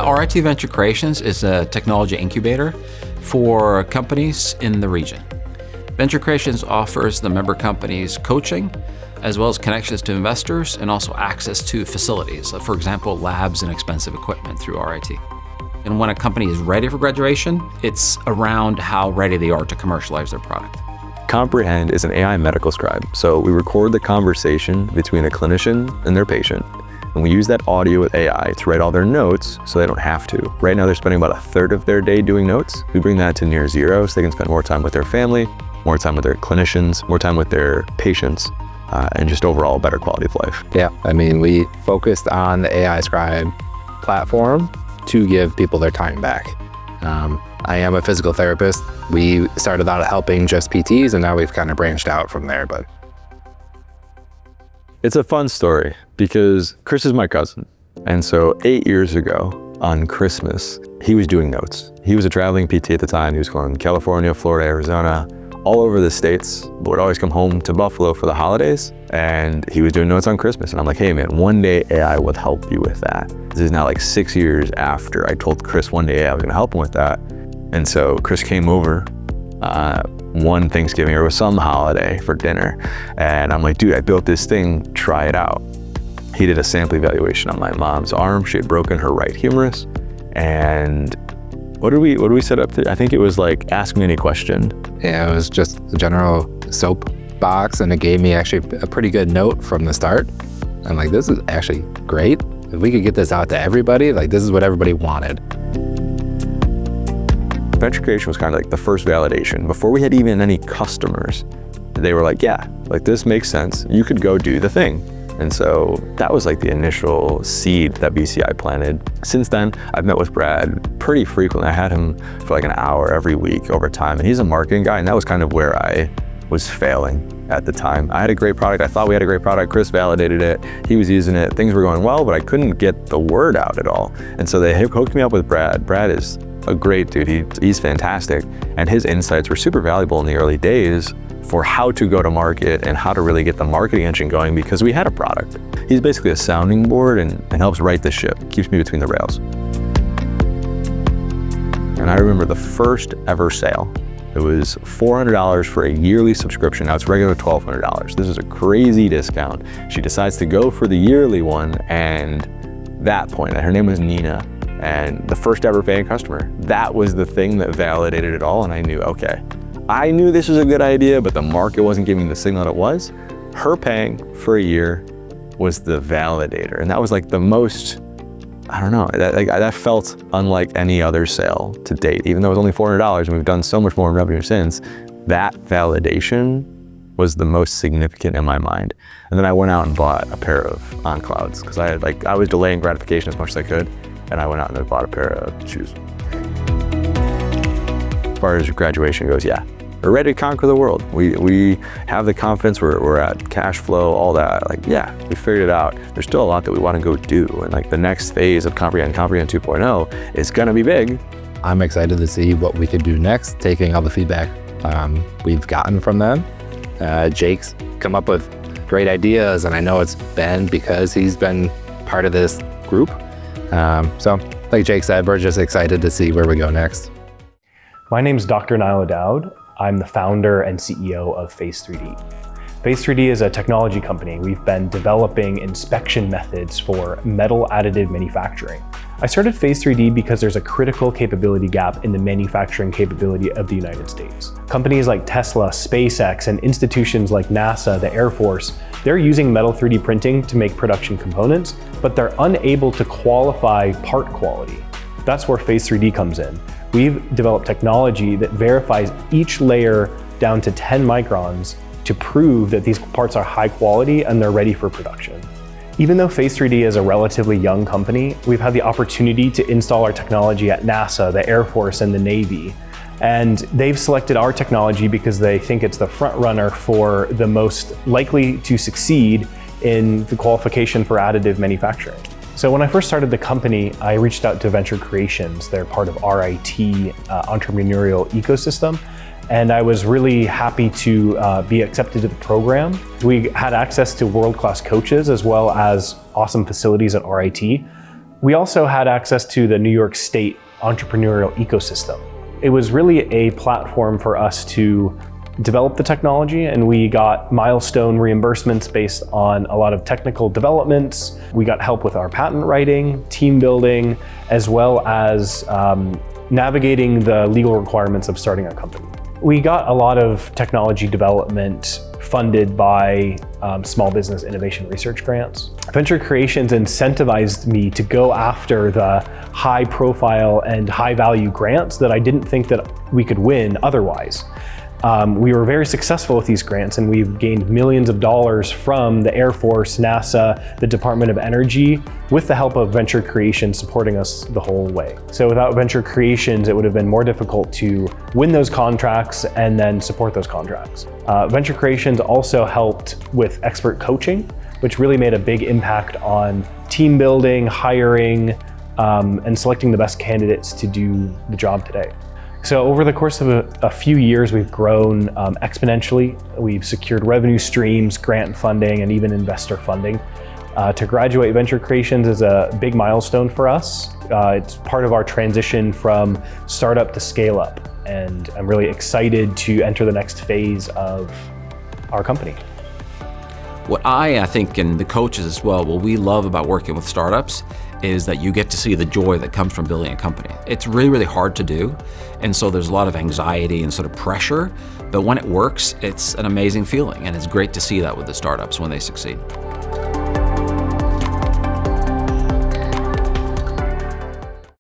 RIT Venture Creations is a technology incubator for companies in the region. Venture Creations offers the member companies coaching, as well as connections to investors and also access to facilities, for example, labs and expensive equipment through RIT. And when a company is ready for graduation, it's around how ready they are to commercialize their product. Comprehend is an AI medical scribe. So we record the conversation between a clinician and their patient, and we use that audio with AI to write all their notes so they don't have to. Right now they're spending about a third of their day doing notes. We bring that to near zero so they can spend more time with their family, more time with their clinicians, more time with their patients, and just overall better quality of life. Yeah, I mean, we focused on the AI scribe platform to give people their time back. I am a physical therapist. We started out helping just PTs, and now we've kind of branched out from there. But it's a fun story because Chris is my cousin. And so 8 years ago on Christmas, he was doing notes. He was a traveling PT at the time. He was going to California, Florida, Arizona, all over the States, but would always come home to Buffalo for the holidays. And he was doing notes on Christmas. And I'm like, hey man, one day AI will help you with that. This is now like 6 years after I told Chris one day I was gonna help him with that. And so Chris came over one Thanksgiving or some holiday for dinner. And I'm like, dude, I built this thing, try it out. He did a sample evaluation on my mom's arm. She had broken her right humerus. And what did we set up to? I think it was like, ask me any question. yeah, it was just a general soap box, and it gave me actually a pretty good note from the start. I'm like, this is actually great. If we could get this out to everybody, like this is what everybody wanted. Venture creation was kind of like the first validation. Before we had even any customers, they were like, yeah, like this makes sense. You could go do the thing. And so that was like the initial seed that BCI planted. Since then, I've met with Brad pretty frequently. I had him for like an hour every week over time, and he's a marketing guy, and that was kind of where I was failing at the time. I had a great product. I thought we had a great product. Chris validated it. He was using it. Things were going well, but I couldn't get the word out at all. And so they hooked me up with Brad. Brad is a great dude. He's fantastic. And his insights were super valuable in the early days for how to go to market and how to really get the marketing engine going, because we had a product. He's basically a sounding board and helps right the ship, keeps me between the rails. And I remember the first ever sale. It was $400 for a yearly subscription. Now it's regular $1,200. This is a crazy discount. She decides to go for the yearly one, and that point, her name was Nina, and the first ever paying customer. That was the thing that validated it all, and I knew, okay, I knew this was a good idea, but the market wasn't giving the signal that it was. Her paying for a year was the validator, and that was like the most, I don't know, that felt unlike any other sale to date. Even though it was only $400 and we've done so much more in revenue since, that validation was the most significant in my mind. And then I went out and bought a pair of OnClouds because I was delaying gratification as much as I could, and I went out and I bought a pair of shoes. As far as graduation goes, yeah, we're ready to conquer the world. We have the confidence, we're at cash flow, all that. Like, yeah, we figured it out. There's still a lot that we want to go do. And like the next phase of Comprehend 2.0 is gonna be big. I'm excited to see what we could do next, taking all the feedback we've gotten from them. Jake's come up with great ideas, and I know it's been because he's been part of this group. So like Jake said, we're just excited to see where we go next. My name's Dr. Nyla Dowd. I'm the founder and CEO of Phase 3D. Phase 3D is a technology company. We've been developing inspection methods for metal additive manufacturing. I started Phase 3D because there's a critical capability gap in the manufacturing capability of the United States. Companies like Tesla, SpaceX, and institutions like NASA, the Air Force, they're using metal 3D printing to make production components, but they're unable to qualify part quality. That's where Phase 3D comes in. We've developed technology that verifies each layer down to 10 microns to prove that these parts are high quality and they're ready for production. Even though Phase 3D is a relatively young company, we've had the opportunity to install our technology at NASA, the Air Force, and the Navy. And they've selected our technology because they think it's the front runner for the most likely to succeed in the qualification for additive manufacturing. So when I first started the company, I reached out to Venture Creations. They're part of RIT entrepreneurial ecosystem. And I was really happy to be accepted to the program. We had access to world-class coaches as well as awesome facilities at RIT. We also had access to the New York State entrepreneurial ecosystem. It was really a platform for us to develop the technology, and we got milestone reimbursements based on a lot of technical developments. We got help with our patent writing, team building, as well as navigating the legal requirements of starting a company. We got a lot of technology development funded by small business innovation research grants. Venture Creations incentivized me to go after the high profile and high value grants that I didn't think that we could win otherwise. We were very successful with these grants, and we've gained millions of dollars from the Air Force, NASA, the Department of Energy, with the help of Venture Creations supporting us the whole way. So without Venture Creations, it would have been more difficult to win those contracts and then support those contracts. Venture Creations also helped with expert coaching, which really made a big impact on team building, hiring, and selecting the best candidates to do the job today. So over the course of a few years, we've grown exponentially. We've secured revenue streams, grant funding, and even investor funding. To graduate Venture Creations is a big milestone for us. It's part of our transition from startup to scale up, and I'm really excited to enter the next phase of our company. What I think, and the coaches as well, what we love about working with startups is that you get to see the joy that comes from building a company. It's really, really hard to do. And so there's a lot of anxiety and sort of pressure, but when it works, it's an amazing feeling. And it's great to see that with the startups when they succeed.